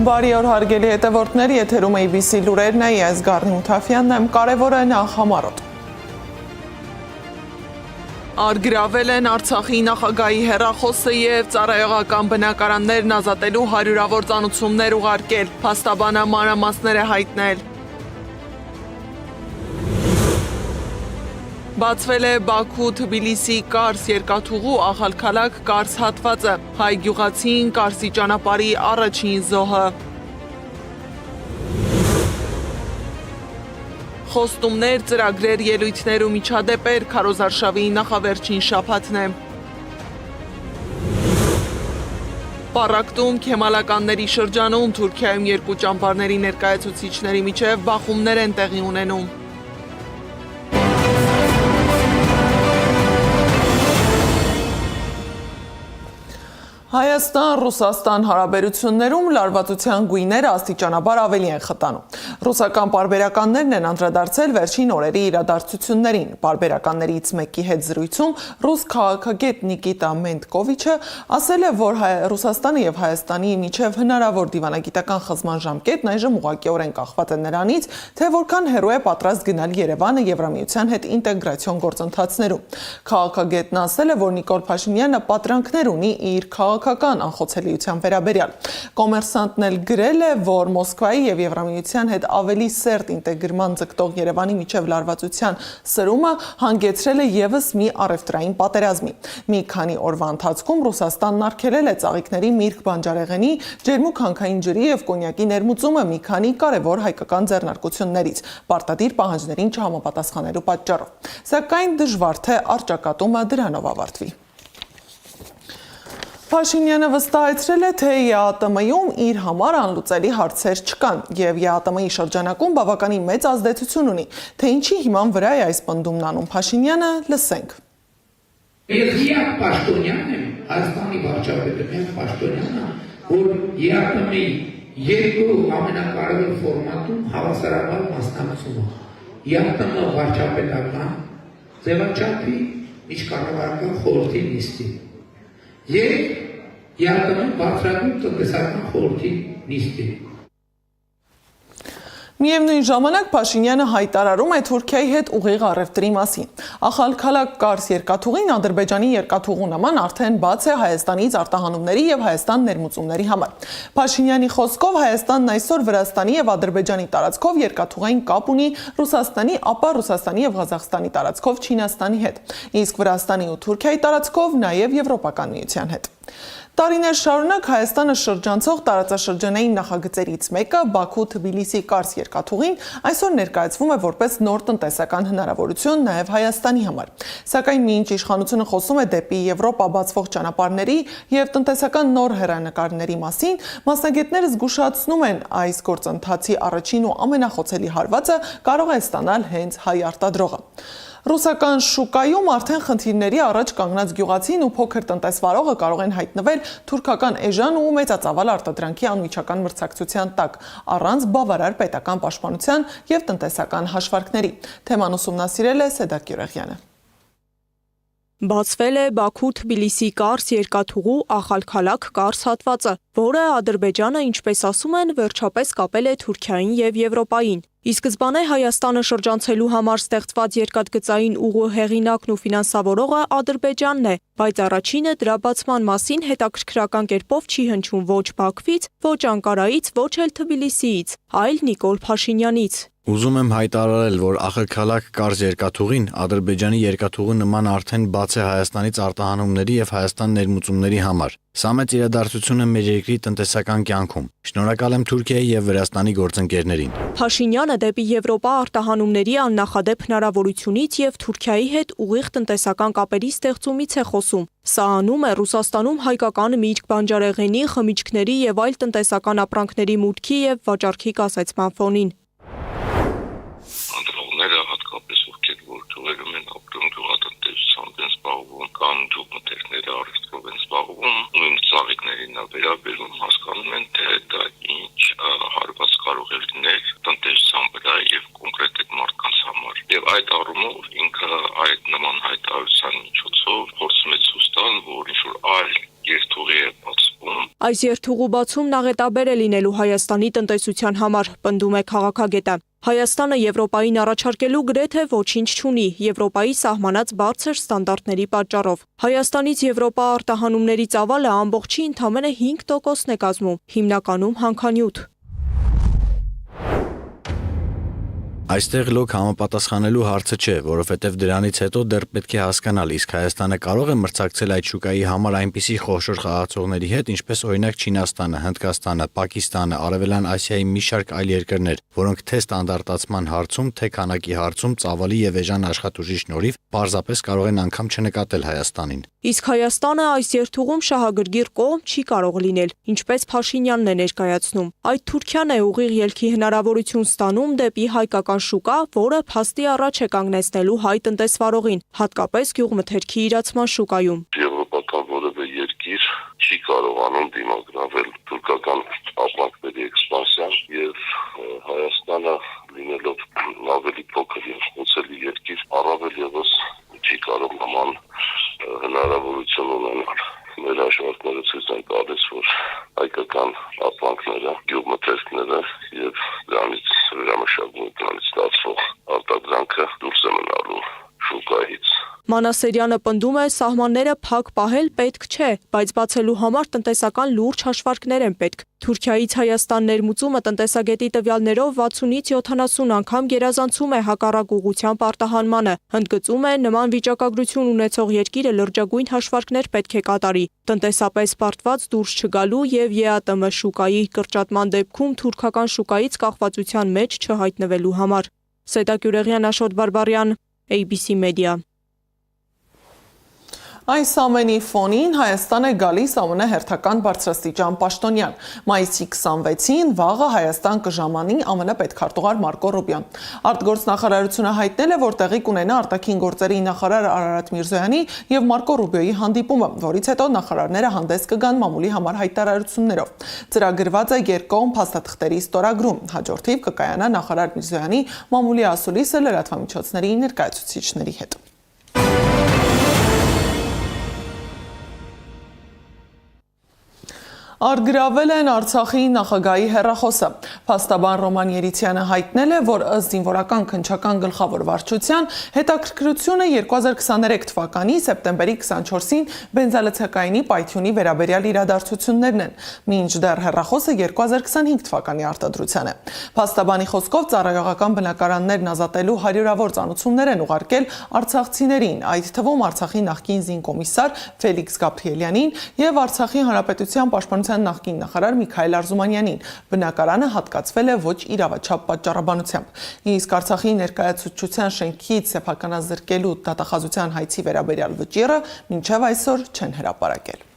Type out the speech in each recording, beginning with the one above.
Բարի օր հարգելի հետևորդներ, եթերում ABC լուրերն է, ես Գառնի Մութաֆյանն եմ, կարևորը նախ համառոտ։ Արգրավել են Արցախի նախագահի հեռախոսը և ծառայողական բնակարաններն ազատելու հարյուրավոր ծանուցումներ ուղարկել, փաստաբանը մանրամասներ է հայտնել։ Բացվել է Բաքու-Թբիլիսի Կարս երկաթուղու Ախալքալաք Կարս հատվածը, հայ գյուղացին Կարսի ճանապարհի առաջին զոհը։ Խոստումներ, ծրագրեր, ելույթներ ու միջադեպեր, քարոզարշավի նախավերջին շաբաթն է։ Պառակտում քեմալականների շրջանում Թուրքիայում երկու ճամբարների ներկայացուցիչների միջև բախումներ են տեղի ունենում։ Հայաստան-Ռուսաստան հարաբերություններում լարվածության գույները աստիճանաբար ավելի են խտանում։ Ռուսական պարբերականներն են անդրադարձել վերջին օրերի իրադարձություններին։ Պարբերականներից մեկի հետ զրույցում ռուս քաղաքագետ Նիկիտա Մենտկովիչը ասել է, որ Ռուսաստանը և Հայաստանի միջև հնարավոր դիվանագիտական խզման ժամկետն այժմ ուղղակիորեն կախված է նրանից, թե որքան հեռու է պատրաստ գնալ Երևանը Եվրամիության հետ ինտեգրացիոն գործընթացներում։ Քաղաքագետն ասել է, որ Նիկոլ Փաշինյանը պատրանքներ ունի իր քաղաքական անխոցելիության վերաբերյալ։ Կոմերսանտն էլ գրել է, որ Մոսկվայի և Եվրամիության հետ ավելի սերտ ինտեգրման ձգտող Երևանի միջև լարվածության սրումը հանգեցրել է ևս մի առևտրային պատերազմի։ Մի քանի օրվա ընթացքում Ռուսաստանն արգելել է ծաղիկների միրգ բանջարեղենի, ջերմուկ հանքային ջրի և կոնյակի ներմուծումը մի քանի կարևոր հայկական ձեռնարկություններից, պարտադիր պահանջներին չհամապատասխանելու պատճառով։ Սակայն դժվար թե առճակատումը դրանով ավարտվի։ Փաշինյանը վստահեցրել է, թե ԵԱՏՄ-ում իր համար անլուծելի հարցեր չկան և ԵԱՏՄ-ի շրջանակում բավականին մեծ ազդեցություն ունի, թե ինչի հիման վրա է այս պնդումն անում Փաշինյանը, լսենք։ Ես Պաշտոնյանն եմ, Հայաստանի վարչապետը միակ Պաշտոնյանը, որ ԵԱՏՄ-ի երկու ամենակարևոր ֆորմատում հավասարաբար մասնակցում է։ ԵԱՏՄ վարչապետական ձևաչափի միջկառավարական խորհրդի նիստի և ԵԱՏՄ բարձրագույն տնտեսական խորհրդի նիստի։ Միևնույն ժամանակ Փաշինյանը հայտարարում է Թուրքիայի հետ ուղիղ առևտրի մասին։ Ախալքալաք Կարս երկաթուղին Ադրբեջանի երկաթուղու նման արդեն բաց է Հայաստանից արտահանումների և Հայաստան ներմուծումների համար։ Փաշինյանի խոսքով Հայաստանն այսօր Վրաստանի և Ադրբեջանի տարածքով երկաթուղային կապ ունի Ռուսաստանի, ապա Ռուսաստանի և Ղազախստանի տարածքով Չինաստանի հետ, իսկ Վրաստանի ու Թուրքիայի տարածքով նաև Եվրոպական միության հետ։ Տարիներ շարունակ Հայաստանը շրջանցող տարածաշրջանային նախագծերից մեկը Բաքու-Թբիլիսի Կարս երկաթուղին այսօր ներկայացվում է որպես նոր տնտեսական հնարավորություն նաև Հայաստանի համար։ Սակայն մինչ իշխանությունը խոսում է դեպի Եվրոպա բացվող ճանապարհների և տնտեսական նոր հեռանկարների մասին, մասնագետները զգուշացնում են, այս գործընթացի առաջին ու ամենախոցելի հարվածը կարող է ստանալ հենց հայ արտադրողը։ Ռուսական շուկայում արդեն խնդիրների առաջ կանգնած գյուղացին ու փոքր տնտեսվարողը կարող են հայտնվել թուրքական էժան ու մեծածավալ արտադրանքի անմիջական մրցակցության տակ, առանց բավարար պետական պաշտպանության և տնտեսական հաշվարկների։ Թեման ուսումնասիրել է Սեդակ Գյուրեղյանը։ Բացվել է Բաքու-Թբիլիսի Կարս երկաթուղու Ախալքալաք Կարս հատվածը, որը Ադրբեջանը, ինչպես ասում են, վերջապես կապել է Թուրքիային և Եվրոպային։ Ի սկզբանե Հայաստանը շրջանցելու համար ստեղծված երկաթգծային ուղու հեղինակն ու ֆինանսավորողը Ադրբեջանն է, բայց առաջինը դրա բացման մասին հետաքրքրական կերպով չի հնչում ոչ Բաքվից, ոչ Անկարայից, ոչ էլ Թբիլիսիից, այլ Նիկոլ Փաշինյանից։ Ուզում եմ հայտարարել, որ Ախալքալաք Կարս երկաթուղին Ադրբեջանի երկաթուղու նման արդեն բաց է Հայաստանից արտահանումների և Հայաստան ներմուծումների համար։ Սա մեծ իրադարձություն է մեր երկրի տնտեսական կյանքում։ Շնորհակալ եմ Թուրքիայի և Վրաստանի գործընկերներին։ Փաշինյանը դեպի Եվրոպա արտահանումների աննախադեպ հնարավորությունից և Թուրքիայի հետ ուղիղ տնտեսական կապերի ստեղծումից է խոսում։ Սա անում է Ռուսաստանում հայկական միրգ բանջարեղենի, խմիչքների և այլ տնտեսական ապրանքների մուտքի և վաճառքի կասեցման ֆոնին։ Հատկապես ովքեր որ թողերում են ապրում գյուղատնտեսությամբ են զբաղվում կամ գյուղմթերքները առևտրով են զբաղվում, նույն ծաղիկներին վերաբերում հասկանում են, թե դա ինչ հարված կարող է լինել տնտեսության վրա և կոնկրետ այդ մարդկանց համար։ Եվ այդ առումով ինքը այդ նման հայտարարության միջոցով փորձում է ցույց տալ, որ ինչ-որ այլ երթուղի է բացվում։ Այս երթուղու բացումն աղետաբեր է լինելու Հայաստանի տնտեսության համար, պնդում է քաղաքագետը։ Հայաստանը Եվրոպային առաջարկելու գրեթե ոչինչ չունի Եվրոպայի սահմանած բարձր ստանդարտների պատճառով։ Հայաստանից Եվրոպա արտահանումների ծավալը ամբողջի ընդամենը 5%-ն է կազմում, հիմնականում հանքանյութ։ Այստեղ լոկ համապատասխանելու հարցը չէ, որովհետև դրանից հետո դեռ պետք է հասկանալ, իսկ Հայաստանը կարող է մրցակցել այդ շուկայի համար այնպիսի խոշոր խաղացողների հետ, ինչպես օրինակ Չինաստանը, Հնդկաստանը, Պակիստանը, Արևելյան Ասիայի մի շարք այլ երկրներ, որոնք թե ստանդարտացման հարցում, թե քանակի հարցում ծավալի եւ էժան աշխատուժի շնորհիվ պարզապես կարող են անգամ չնկատել Հայաստանին։ Իսկ Հայաստանը այս երթուղում շահագրգիռ կողմ չի կարող լինել, ինչպես Փաշինյանն է ներկայացնում։ Այդ Թուրքիան է ուղիղ ելքի հնարավորություն ստանում դեպի հայկական շուկա, որը փաստի առաջ է կանգնեցնելու հայ տնտեսվարողին, հատկապես գյուղմթերքի իրացման շուկայում։ Եվրոպական որևէ երկիր չի կարողանում դիմագրավել թուրքական ապրանքների էքսպանսիան եւ Հայաստանը լինելով ավելի փոքր եւ խոցելի երկիր, առավել եւս չի կարող նման հնարավորություն ունենալ։ Մեր հաշվարկները ցույց են տալիս, որ հայկական ապրանքները, գյուղմթերքները եւ դրանից վերամշակումը դրանից ստացվող արտադրանքը դուրս է մնալու շուկայից։ Մանասերյանը պնդում է, սահմանները փակ պահել պետք չէ, բայց բացելու համար տնտեսական լուրջ հաշվարկներ են պետք։ Թուրքիայից Հայաստան ներմուծումը տնտեսագետի տվյալներով 60-ից 70 անգամ գերազանցում է հակառակ ուղղությամբ արտահանմանը։ Ընդգծում է, նման վիճակագրություն ունեցող երկիրը լրջագույն հաշվարկներ պետք է կատարի, տնտեսապես պարտված դուրս չգալու եւ ԵԱՏՄ շուկայի կրճատման դեպքում թուրքական շուկայից կախվածության մեջ չհայտնվելու համար։ Սետա Գյուրեղյան, Աշոտ Բարբարյան, ABC Media։ Այս ամենի фонին Հայաստան է գալիս ԱՄՆ հերթական բարձրաստիճան պաշտոնյան։ Մայիսի 26-ին վաղը Հայաստան կժամանի ԱՄՆ պետքարտուղար Մարկո Ռուբիոն։ Արտգործնախարարությունը հայտնել է, որ տեղի կունենա արտաքին գործերի նախարար Արարատ Միրզոյանի եւ Մարկո Ռուբիոյի հանդիպումը, որից հետո նախարարները հանդես կգան մամուլի համար հայտարարություններով։ Ծրագրված է երկկողմ փաստաթղթերի ստորագրում։ Հաջորդիվ կկայանա նախարար Միրզոյանի մամուլի ասուլիսը լրատվամիջոցների ներկայացուցիչների հետ։ Արգրավել են Արցախի նախագահի հեռախոսը։ Փաստաբան Ռոման Երիցյանը հայտնել է, որ ըստ զինվորական քննչական գլխավոր վարչության հետաքրքրությունը 2023 թվականի սեպտեմբերի 24-ին բենզալցակայինի պայթյունի վերաբերյալ իրադարձություններն են, մինչդեռ հեռախոսը 2025 թվականի արտադրության է։ Փաստաբանի խոսքով ծառայողական բնակարաններն ազատելու հարյուրավոր ծանուցումներ են ուղարկել արցախցիներին, այդ թվում Արցախի նախկին զինկոմիսար Ֆելիքս Գաբրիելյանին եւ Արցախի հանրապետության պաշտպանության նախկին նախարար Միքայել Արզումանյանին։ Բնակարանը հատկացվել է ոչ իրավաչափ պատճառաբանությամբ։ Իսկ Արցախի ներկայացուցչության շենքից սեփականազրկելու դատախազության հայցի վերաբերյալ վճիռը մինչև այսօր չեն հրապարակել։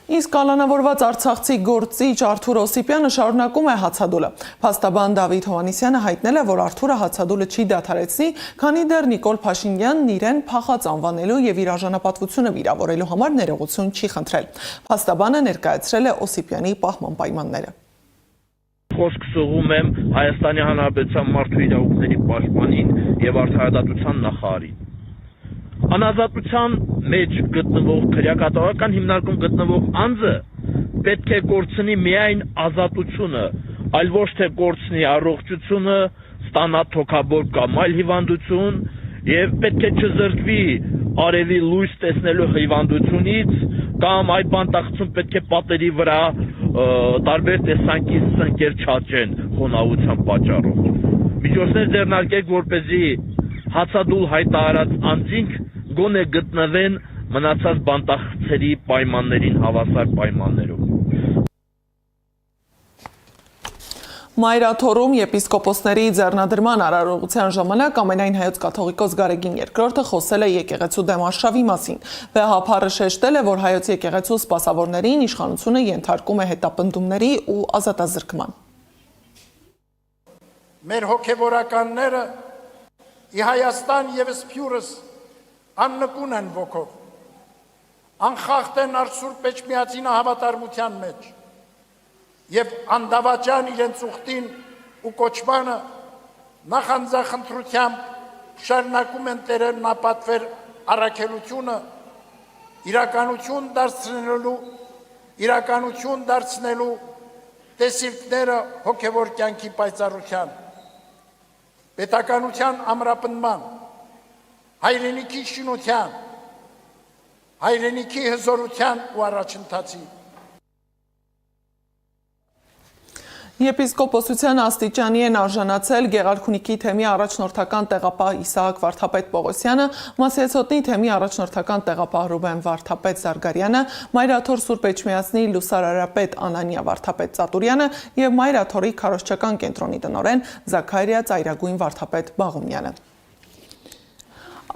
Իսկ կալանավորված արցախցի գործիչ Արթուր Օսիպյանը շարունակում է հացադուլը։ Փաստաբան Դավիթ Հովհաննիսյանը հայտնել է, որ Արթուրը հացադուլը չի դադարեցնի, քանի դեռ Նիկոլ Փաշինյանն իրեն փախած անվանելու եւ իր արժանապատվությունը վիրավորելու համար ներողություն չի խնդրել։ Փաստաբանը ներկայացրել է Օսիպյանի պահման պայմանները։ Խոսք սողում եմ Հայաստանի Հանրապետության մարդու իրավունքների պաշտպանին եւ արդարադատության նախարարին։ Անազատության մեջ գտնվող քրեակատարական հիմնարկում գտնվող անձը պետք է կորցնի միայն ազատությունը, այլ ոչ թե կորցնի առողջությունը, ստանա թոքաբոր կամ այլ հիվանդություն եւ պետք է չզրկվի արևի լույս տեսնելու հիվանդությունից կամ այդ բանտախցում պետք է պատերի վրա տարբեր տեսանկի սնկեր չաճեն խոնավության պատճառով։ Միջոցներ ձեռնարկեք, որպեսզի հացադուլ հայտարարած անձինք գոնե գտնվեն մնացած բանտախցերի պայմաններին հավասար պայմաններով։ Մայրաթորում եպիսկոպոսների ձեռնադրման արարողության ժամանակ ամենայն հայոց կաթողիկոս Գարեգին II խոսել է եկեղեցու դեմ արշավի մասին։ Վեհափառը շեշտել է, որ հայոց եկեղեցու սպասավորներին իշխանությունը ենթարկում է հետապնդումների ու ազատազրկման։ Մեր հոգևորականները ի Հայաստան եւ Սփյուռս աննկուն են ոգով, անխախտ են Սուրբ Էջմիածին հավատարմության մեջ եւ անդավաճան իրենց ուխտին ու կոչմանը նախանձախնդրությամբ շարունակում են տերերն ապատվեր առաքելությունը իրականություն դարձնելու իրականություն դարձնելու տեսիլքները հոգևոր կյանքի պայծառության, պետականության ամրապնդման, հայրենիքի շինության, հայրենիքի հզորության ու առաջընթացի։ Եպիսկոպոսության աստիճանի են արժանացել Գեղարքունիքի թեմի առաջնորդական տեղապահ Իսահակ Վարդապետ Պողոսյանը, Մասիացոտնի թեմի առաջնորդական տեղապահ Ռուբեն Վարդապետ Զարգարյանը, Մայրաթոր Սուրբ Էջմիածնի լուսարարապետ Անանիա Վարդապետ Ծատուրյանը և Մայրաթորի քարոզչական կենտրոնի տնօրեն Զաքարիա Ծայրագույն Վարդապետ Բաղումյանը։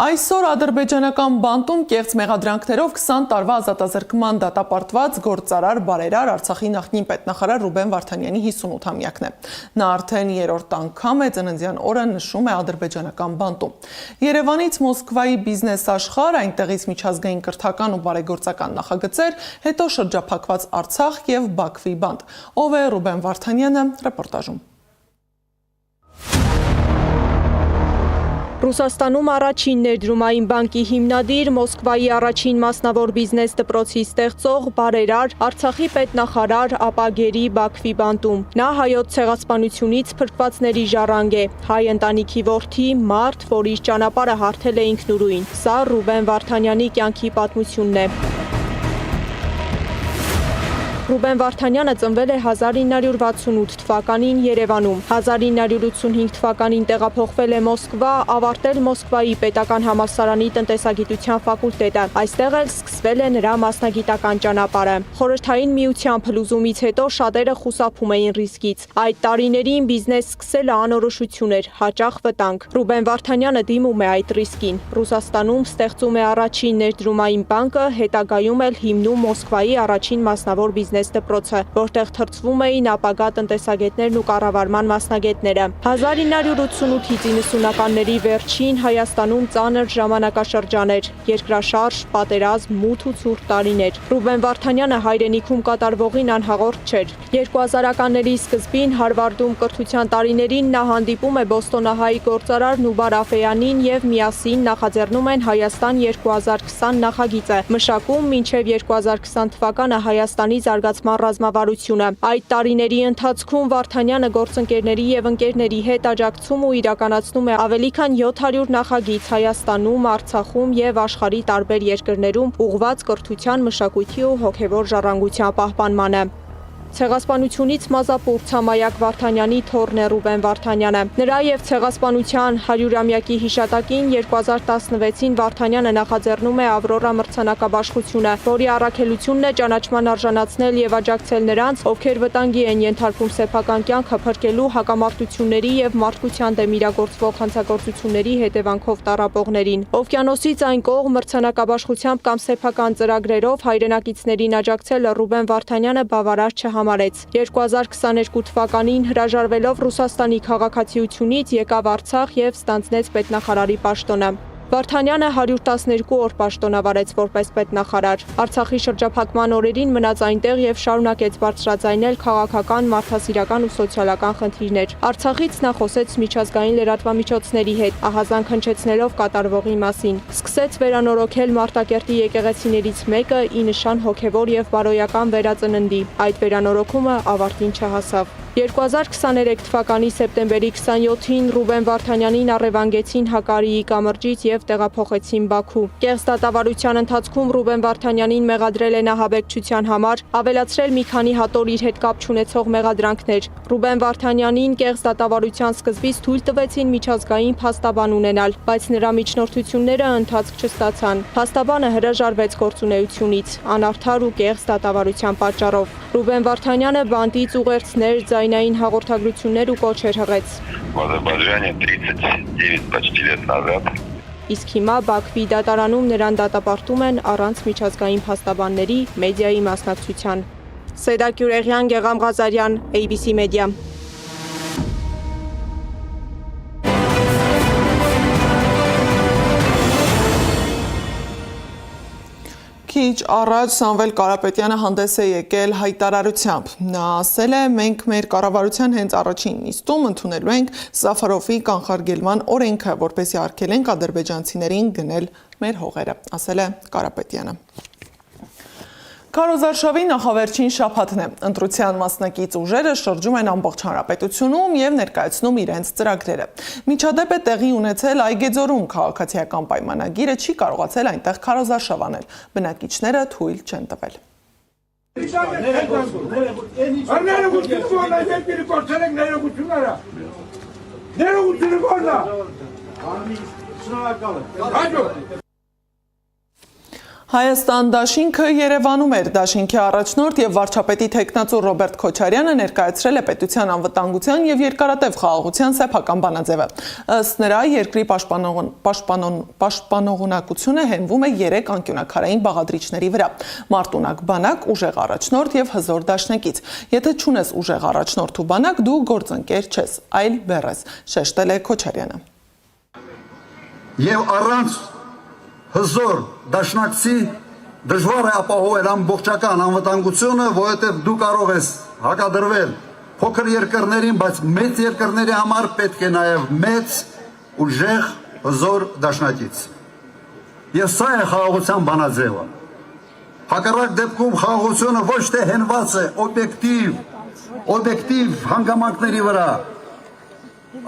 Այսօր ադրբեջանական բանտում կեղծ մեղադրանքներով 20 տարվա ազատազրկման դատապարտված գործարար բարերար Արցախի նախկին պետնախարար Ռուբեն Վարդանյանի 58-ամյակն է։ Նա արդեն երրորդ անգամ է ծննդյան օրը նշում է ադրբեջանական բանտում։ Երևանից Մոսկվայի բիզնես աշխարհ, այնտեղից միջազգային կրթական ու բարեգործական նախագծեր, հետո շրջափակված Արցախ և Բաքվի բանտ։ Ով է Ռուբեն Վարդանյանը, ռեպորտաժում։ Ռուսաստանում առաջին ներդրումային բանկի հիմնադիր, Մոսկվայի առաջին մասնավոր բիզնես դպրոցի ստեղծող, բարերար, Արցախի պետնախարար, ապա գերի Բաքվի բանտում։ Նա հայոց ցեղասպանությունից փրկվածների ժառանգ է, հայ ընտանիքի որդի, մարդ, որ իր ճանապարհը հարթել է ինքնուրույն։ Սա Ռուբեն Վարդանյանի կյանքի պատմությունն է։ Ռուբեն Վարդանյանը ծնվել է 1968 թվականին Երևանում, 1985 թվականին տեղափոխվել է Մոսկվա, ավարտել Մոսկվայի պետական համալսարանի տնտեսագիտության ֆակուլտետը, այստեղ էլ սկսվել է նրա մասնագիտական ճանապարհը։ Խորհրդային միության փլուզումից հետո շատերը խուսափում էին ռիսկից։ Այդ տարիներին բիզնես սկսելը անորոշություն էր, հաճախ վտանգ։ Ռուբեն Վարդանյանը դիմում է այդ ռիսկին։ Ռուսաստանում ստեղծում է առաջին ներդրումային բանկը, հետագայում էլ հիմնում Մոսկվայի առաջին մասնավոր բիզնես դպրոցը, որտեղ թրծվում էին ապագա տնտեսագետներն ու կառավարման մասնագետները։ 1988-ից 90-ականների վերջին Հայաստանում ծանր ժամանակաշրջան էր, երկրաշարժ, պատերազմ, մութ ու ցուրտ տարիներ։ Ռուբեն Վարդանյանը հայրենիքում կատարվողին անհաղորդ չէր։ 2000-ականների սկզբին Հարվարդում կրթության տարիներին նա հանդիպում է բոստոնահայ գործարար Նուբար Աֆեյանին և միասին նախաձեռնում են Հայաստան 2020 նախագիծը, մշակում մինչև 2020 թվականը Հայաստանի զարգացման ռազմավարությունը։ Այդ տարիների ընթացքում Վարդանյանը գործընկերների և ընկերների հետ աջակցում ու իրականացնում է ավելի քան 700 նախագիծ Հայաստանում, Արցախում և աշխարհի տարբեր երկրներում ուղղված կրթության, մշակույթի ու հոգևոր ժառանգության պահպանմանը։ Ցեղասպանությունից մազապուրծ Համայակ Վարդանյանի թոռն է Ռուբեն Վարդանյանը։ Նրա և ցեղասպանության 100-ամյակի հիշատակին 2016-ին Վարդանյանը նախաձեռնում է Ավրորա մրցանակաբաշխությունը, որի առաքելությունն է ճանաչման արժանացնել և աջակցել նրանց, ովքեր վտանգի են ենթարկվում սեփական կյանքը փրկելու հակամարտությունների և մարդկության դեմ իրագործվող հանցագործությունների հետևանքով տառապողներին։ Օվկիանոսից այն կողմ մրցանակաբաշխությամբ կամ սեփական ծրագրերով հայրենակիցներին աջակցել Ռուբեն Վարդանյանը բավարար չհամարեց։ 2022 թվականին հրաժարվելով Ռուսաստանի քաղաքացիությունից եկավ Արցախ և ստանձնեց պետնախարարի պաշտոնը։ Վարդանյանը 112 օր պաշտոնավարեց որպես պետնախարար։ Արցախի շրջափակման օրերին մնաց այնտեղ և շարունակեց բարձրաձայնել քաղաքական, մարդասիրական ու սոցիալական խնդիրներ։ Արցախից նա խոսեց միջազգային լրատվամիջոցների հետ, ահազանգ հնչեցնելով կատարվողի մասին։ Սկսեց վերանորոգել Մարտակերտի եկեղեցիներից մեկը ի նշան հոգևոր և բարոյական վերածննդի։ Այդ վերանորոգումը ավարտին չհասավ։ 2023 թվականի սեպտեմբերի 27-ին Ռուբեն Վարդանյանին առևանգեցին Հակարիի կամրջից և տեղափոխեցին Բաքու։ Կեղծ դատավարության ընթացքում Ռուբեն Վարդանյանին մեղադրել են ահաբեկչության համար, ավելացրել մի քանի հատոր իր հետ կապ չունեցող մեղադրանքներ։ Ռուբեն Վարդանյանին կեղծ դատավարության սկզբից թույլ տվեցին միջազգային փաստաբան ունենալ, բայց նրա միջնորդությունները ընթացք չստացան։ Փաստաբանը հրաժարվեց գործունեությունից, անարդար ու կեղծ դատավարության պատճառով։ Ռուբեն Վարդանյանը բանտից ուղերձներ, ձայնային հաղորդագրություններ ու կոչեր հղեց։ В Азербайджане 39 почти лет назад Իսկ հիմա Բաքվի դատարանում նրան դատապարտում են առանց միջազգային փաստաբանների, մեդիայի մասնակցության։ Սեդա Գյուրեղյան, Գեգամ Ղազարյան, ABC Media։ Քիչ առաջ Սամվել Կարապետյանը հանդես է եկել հայտարարությամբ։ Նա ասել է, մենք մեր կառավարության հենց առաջին նիստում ընդունելու ենք Սաֆարովի կանխարգելման օրենքը, որպեսզի արգելենք ադրբեջանցիներին գնել մեր հողերը, ասել է Կարապետյանը։ Քարոզարշավի նախավերջին շաբաթն է։ Ընտրության մասնակից ուժերը շրջում են ամբողջ հանրապետությունում եւ ներկայացնում իրենց ծրագրերը։ Միջադեպ է տեղի ունեցել Այգեձորում, քաղաքացիական պայմանագիրը չի կարողացել այնտեղ քարոզարշավ անել։ Բնակիչները թույլ չեն տվել։ Հայաստան դաշինքը Երևանում էր։ Դաշինքի առաջնորդ եւ վարչապետի տեխնացու Ռոբերտ Քոչարյանը ներկայացրել է պետության անվտանգության եւ երկարատև խաղաղության սեփական բանաձևը։ Ըստ նրա, երկրի պաշտպանողունակությունը հենվում է 3 անկյունաքարային բաղադրիչների վրա՝ մարտունակ բանակ, ուժեղ առաջնորդ եւ հզոր դաշնակից։ Եթե չունես ուժեղ առաջնորդ ու բանակ, դու գործընկեր չես, այլ բեռ ես, շեշտել է Քոչարյանը։ Եվ առանց հզոր դաշնակցի դժվար է ապահովել ամբողջական անվտանգությունը, որովհետև դու կարող ես հակադրվել փոքր երկրներին, բայց մեծ երկրների համար պետք է նաև մեծ ուժեղ հզոր դաշնակից։ Եվ սա է խաղաղության բանաձևը։ Հակառակ դեպքում խաղաղությունը ոչ թե հենված է օբյեկտիվ հանգամանքների վրա,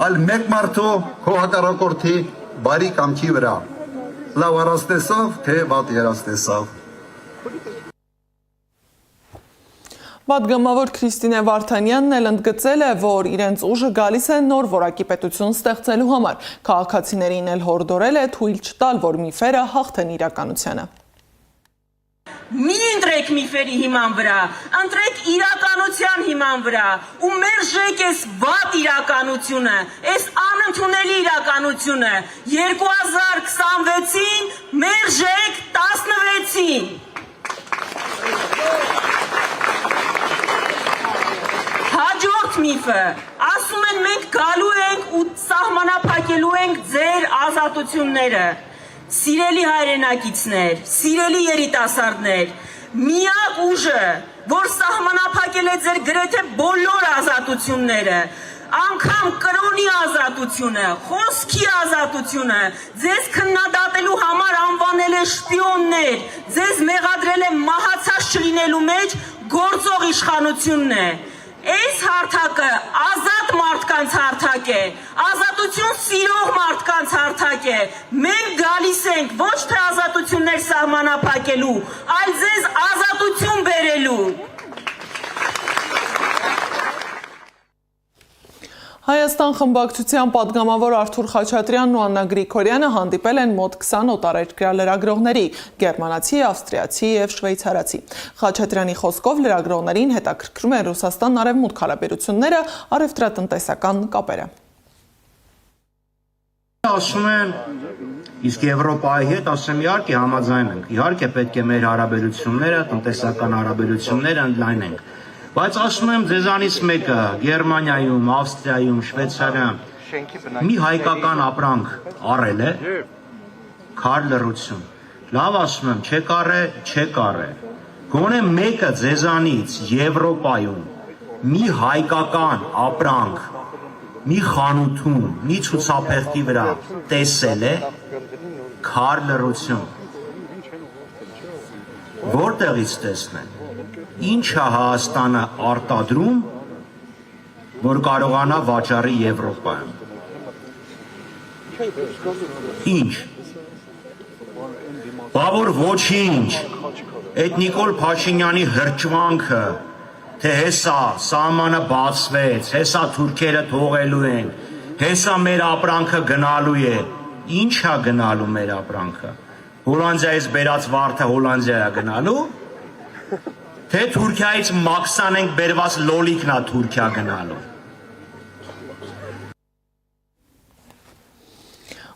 այլ մեկ մարդու քո հակառակորդի բարի կամքի վրա։ Լավ առաստեսավ, թե վատ երաստեսավ։ Պատգամավոր Քրիստինե Վարդանյանն էլ ընդգծել է, որ իրենց ուժը գալիս է նոր որակի պետություն ստեղծելու համար։ Քաղաքացիներին էլ հորդորել է թույլ չտալ, որ միֆերը հաղթեն իրականությանը։ Մի ընտրեք միֆերի հիման վրա, ընտրեք իրականության հիման վրա ու մերժեք այս վատ իրականությունը, այս անընդունելի իրականությունը 2026-ին մերժեք 16-ին։ Հաջորդ միֆը, ասում են մենք գալու ենք ու սահմանափակելու ենք ձեր ազատությունները։ Սիրելի հայրենակիցներ, սիրելի երիտասարդներ, միակ ուժը, որ սահմանափակել է ձեր գրեթե բոլոր ազատությունները, անգամ կրոնի ազատությունը, խոսքի ազատությունը, ձեզ քննադատելու համար անվանել է շպիոններ, ձեզ մեղադրել է մահացած չլինելու մեջ գործող իշխանությունն է։ Այս հարթակը ազատ մարդկանց հարթակ է, ազատություն սիրող մարդկանց հարթակ է, մենք գալիս ենք ոչ թե ազատություններ սահմանափակելու, այլ ձեզ ազատություն բերելու։ Հայաստան խմբակցության պատգամավոր Արթուր Խաչատրյանն ու Աննա Գրիգորյանը հանդիպել են մոտ 20 օտարերկրյա լրագրողների՝ գերմանացի, ավստրիացի եւ շվեյցարացի։ Խաչատրյանի խոսքով լրագրողներին հետաքրքրում են Ռուսաստան-Արևմուտք հարաբերությունները, առևտրատնտեսական կապերը։ Ասում են, իսկ Եվրոպայի հետ ասեմ իհարկե համաձայն ենք, իհարկե պետք է մեր հարաբերությունները, տնտեսական հարաբերությունները ընդլայնենք։ Բայց ասում եմ ձեզանից մեկը Գերմանիայում, Ավստրիայում, Շվեյցարիայում մի հայկական ապրանք առել է, քար լռություն։ Լավ ասում եմ, չեք առել։ Գոնե մեկը ձեզանից Եվրոպայում մի հայկական ապրանք մի խանութում, մի ցուցափեղկի վրա տեսել է, քար լռություն։ Որտեղից տեսնել։ Ինչ է Հայաստանը արտադրում, որ կարողանա վաճառի Եվրոպայում։ Ինչ։ Բա որ ոչինչ։ Այդ Նիկոլ Փաշինյանի հրճվանքը, թե հեսա սահմանը բացվեց, հեսա թուրքերը թողելու են, հեսա մեր ապրանքը գնալու է։ Ինչ է գնալու մեր ապրանքը։ Հոլանդիայից բերած վարդը Հոլանդիա է գնալու։ Թե Թուրքիայից մաքսան ենք բերված լոլիկն է Թուրքիա գնալու։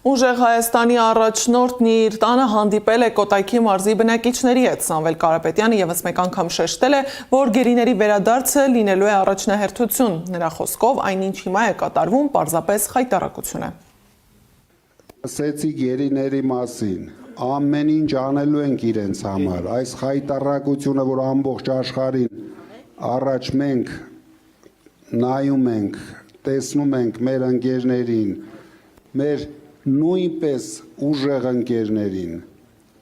Ուժեղ Հայաստանի առաջնորդն իր տանը հանդիպել է Կոտայքի մարզի բնակիչների հետ։ Սամվել Կարապետյանը եւս մեկ անգամ շեշտել է, որ գերիների վերադարձը լինելու է առաջնահերթություն։ Նրա խոսքով այնինչ հիմա է կատարվում պարզապես խայտառակություն է։ Ասեցի գերիների մասին, ամեն ինչ անելու ենք իրենց համար, այս խայտառակությունը, որ ամբողջ աշխարհին առաջ մենք նայում ենք, տեսնում ենք մեր ընկերներին, մեր նույնպես ուժեղ ընկերներին,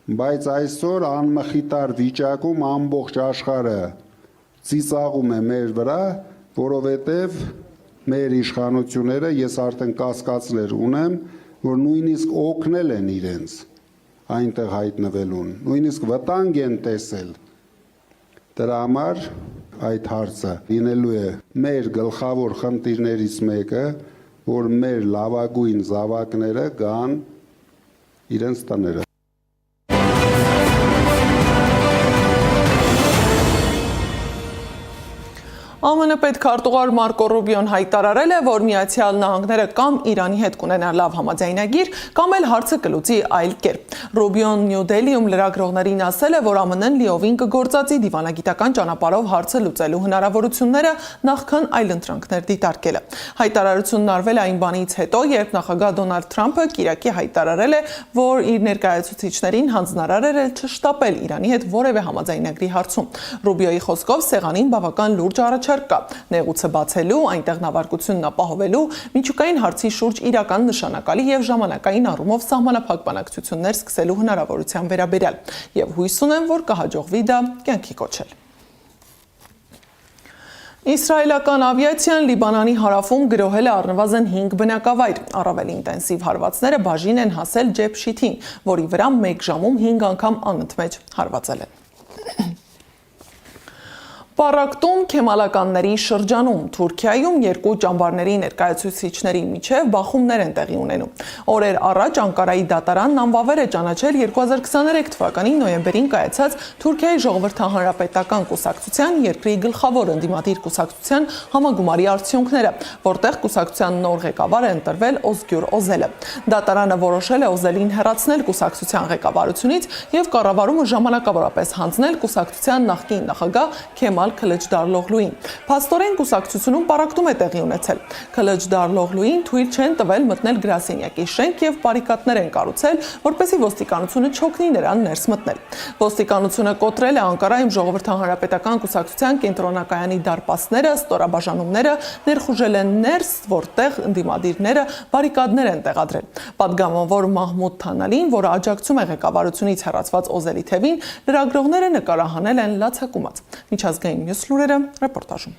Բայց այսօր անմխիտար վիճակում ամբողջ աշխարհը ծիծաղում է մեր վրա, որովհետև մեր իշխանությունները, ես արդեն կասկածներ ունեմ, որ նույնիսկ օգնել են իրենց այնտեղ հայտնվելուն, նույնիսկ վտանգ են տեսել։ Դրա համար այդ հարցը լինելու է մեր գլխավոր խնդիրներից մեկը, որ մեր լավագույն զավակները գան իրենց տները։ ԱՄՆ պետքարտուղար Մարկո Ռուբիոն հայտարարել է, որ Միացյալ Նահանգները կամ Իրանի հետ կունենա լավ համաձայնագիր, կամ էլ հարցը կլուծի այլ կերպ։ Ռուբիոն Նյու Դելիում լրագրողներին ասել է, որ ԱՄՆ-ն լիովին կգործածի դիվանագիտական ճանապարհով հարցը լուծելու հնարավորությունները նախքան այլընտրանքներ դիտարկելը։ Հայտարարությունն արվել է այն բանից հետո, երբ նախագահ Դոնալդ Թրամփը կիրակի հայտարարել է, որ իր ներկայացուցիչներին հանձնարարել է չշտապել Իրանի հետ որևէ համաձայնագրի հարցում։ Ռուբիոյի խոսքով սեղանին բավական լուրջ առաջարկ կա, նեղուցը բացելու, այնտեղ նավարկությունն ապահովելու, միջուկային հարցի շուրջ իրական նշանակալի եւ ժամանակային առումով սահմանափակ բանակցություններ սկսելու հնարավորության վերաբերյալ, եւ հույս ունեմ, որ կհաջողվի դա կյանքի կոչել։ Իսրայելական ավիացիան Լիբանանի հարավում գրոհել է առնվազն 5 բնակավայր։ Առավել ինտենսիվ հարվածները բաժին են հասել Ջեփշիթին, որի վրա 1 ժամում 5 անգամ անընդմեջ հարվածել են։ Պարակտում քեմալականների շրջանում Թուրքիայում երկու ճամբարների ներկայացուցիչների միջև բախումներ են տեղի ունենում։ Օրեր առաջ Անկարայի դատարանն անվավեր է ճանաչել 2023 թվականի նոյեմբերին կայացած Թուրքիայի ժողովրդահանրապետական կուսակցության երկրի գլխավոր ընդդիմադիր կուսակցության համագումարի արդյունքները, որտեղ կուսակցության նոր ղեկավար է ընտրվել Օզգյուր Օզելը։ Դատարանը որոշել է Օզելին հեռացնել կուսակցության ղեկավարությունից եւ կառավարումը ժամանակավորապես հանձնել կուսակցության նախկին նախագահ Քեմալ Քլիչդարօղլուին։ Փաստորեն կուսակցությունում պարակտում է տեղի ունեցել։ Քլիչդարօղլուին թույլ չեն տվել մտնել գրասենյակի շենք եւ բարիկադներ են կառուցել, որպեսզի ոստիկանությունը չօգնի նրան ներս մտնել։ Ոստիկանությունը կոտրել է Անկարայում ժողովրդահանրապետական կուսակցության կենտրոնակայանի դարպասները, ստորաբաժանումները, ներխուժել են ներս, որտեղ ընդդիմադիրները բարիկադներ են տեղադրել։ Պատգամավոր Մահմուդ Թանալին, որը աջակցում է ղեկավարությունից հեռացված Օզելի թևին, լրագրողները նկարահանել են լացակումած։ Միջազգային մյուս լուրերը ռեպորտաժում։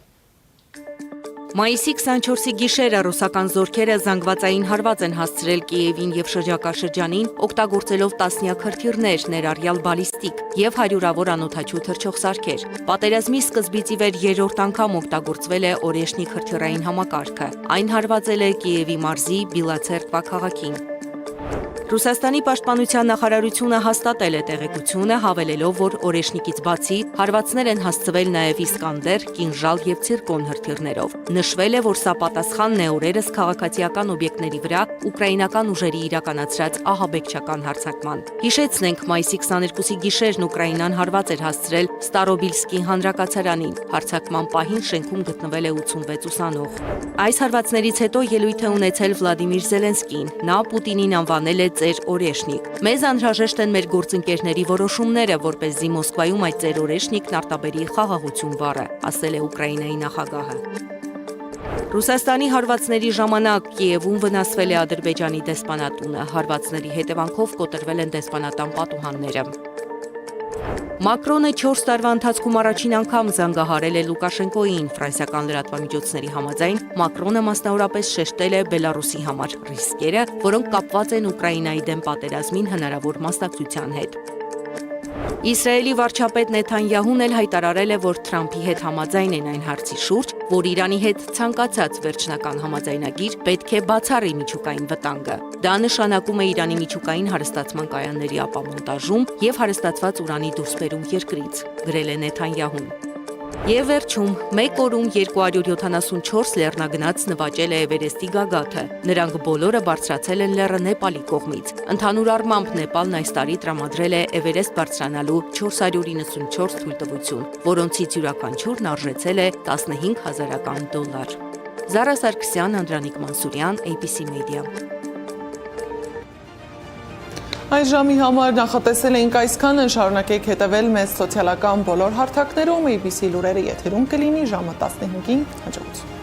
Մայիսի 24-ի գիշերը ռուսական զորքերը զանգվածային հարված են հասցրել Կիևին եւ շրջակա-շրջանին, օգտագործելով տասնյակ հրթիռներ, ներառյալ բալիստիկ եւ հարյուրավոր անօդաչու թռչող Պատերազմի սկզբից ի վեր երրորդ անգամ օգտագործվել է Օրեշնիկ հրթիռային համակարգը։ Այն հարվածել է Կիևի մարզի Բիլացերկվա քաղաքին։ Ռուսաստանի պաշտպանության նախարարությունը հաստատել է տեղեկությունը, հավելելով, որ Օրեշնիկից բացի հարվածներ են հասցվել նաև Իսկանդեր, Կինժալ եւ Ցիրկոն հրթիռներով։ Նշվել է, որ սա պատասխանն է օրերս քաղաքացիական օբյեկտների վրա ուկրաինական ուժերի իրականացրած ահաբեկչական հարձակման։ Հիշեցնենք, մայիսի 22-ի գիշերն Ուկրաինան հարված էր հասցրել Ստարոբիլսկի հանրակացարանին։ Հարձակման պահին շենքում գտնվել է 86 ուսանող։ Այս հարվածներից հետո ելույթ է ունեցել Վլադիմիր Զելենսկին։ Նա Պուտինին անվանել է ծեր օրեշնիկ։ Մեզ անհրաժեշտ են մեր գործընկերների որոշումները, որպեսզի Մոսկվայում այդ ծեր օրեշնիկն արտաբերի խաղաղություն բառը, ասել է Ուկրաինայի նախագահը։ Ռուսաստանի հարվածների ժամանակ Կիևում վնասվել է Ադրբեջանի դեսպանատունը։ Հարվածների հետևանքով կոտրվել են դեսպանատան պատուհանները։ Մակրոնը 4 տարվա ընթացքում առաջին անգամ զանգահարել է Լուկաշենկոյին։ Ֆրանսիական լրատվամիջոցների համաձայն Մակրոնը մասնավորապես շեշտել է Բելարուսի համար ռիսկերը, որոնք կապված են Ուկրաինայի դեմ պատերազմին հնարավոր մասնակցության հետ։ Իսրայելի վարչապետ Նեթանյահուն էլ հայտարարել է, որ Թրամփի հետ համաձայն են այն հարցի շուրջ, որ Իրանի հետ ցանկացած վերջնական համաձայնագիր պետք է բացառի միջուկային վտանգը։ Դա նշանակում է Իրանի միջուկային հարստացման կայանների ապամոնտաժում եւ հարստացված ուրանի դուրսբերում երկրից, գրել է Նեթանյահուն։ Եվ վերջում, մեկ օրում 274 լեռնագնաց նվաճել է Էվերեստի գագաթը։ Նրանք բոլորը բարձրացել են լեռը Նեպալի կողմից։ Ընդհանուր առմամբ Նեպալն այս տարի տրամադրել է Էվերեստ բարձրանալու 494 թույլտվություն, որոնցից յուրաքանչյուրն արժեցել է $15,000։ Զարա Սարգսյան, Անդրանիկ Մանսուրյան, ABC Media։ Այս ժամի համար նախատեսել էինք այսքանը, շարունակեք հետևել մեզ սոցիալական բոլոր հարթակներում, ABC լուրերը եթերում կլինի ժամը 15-ին, հաջողություն։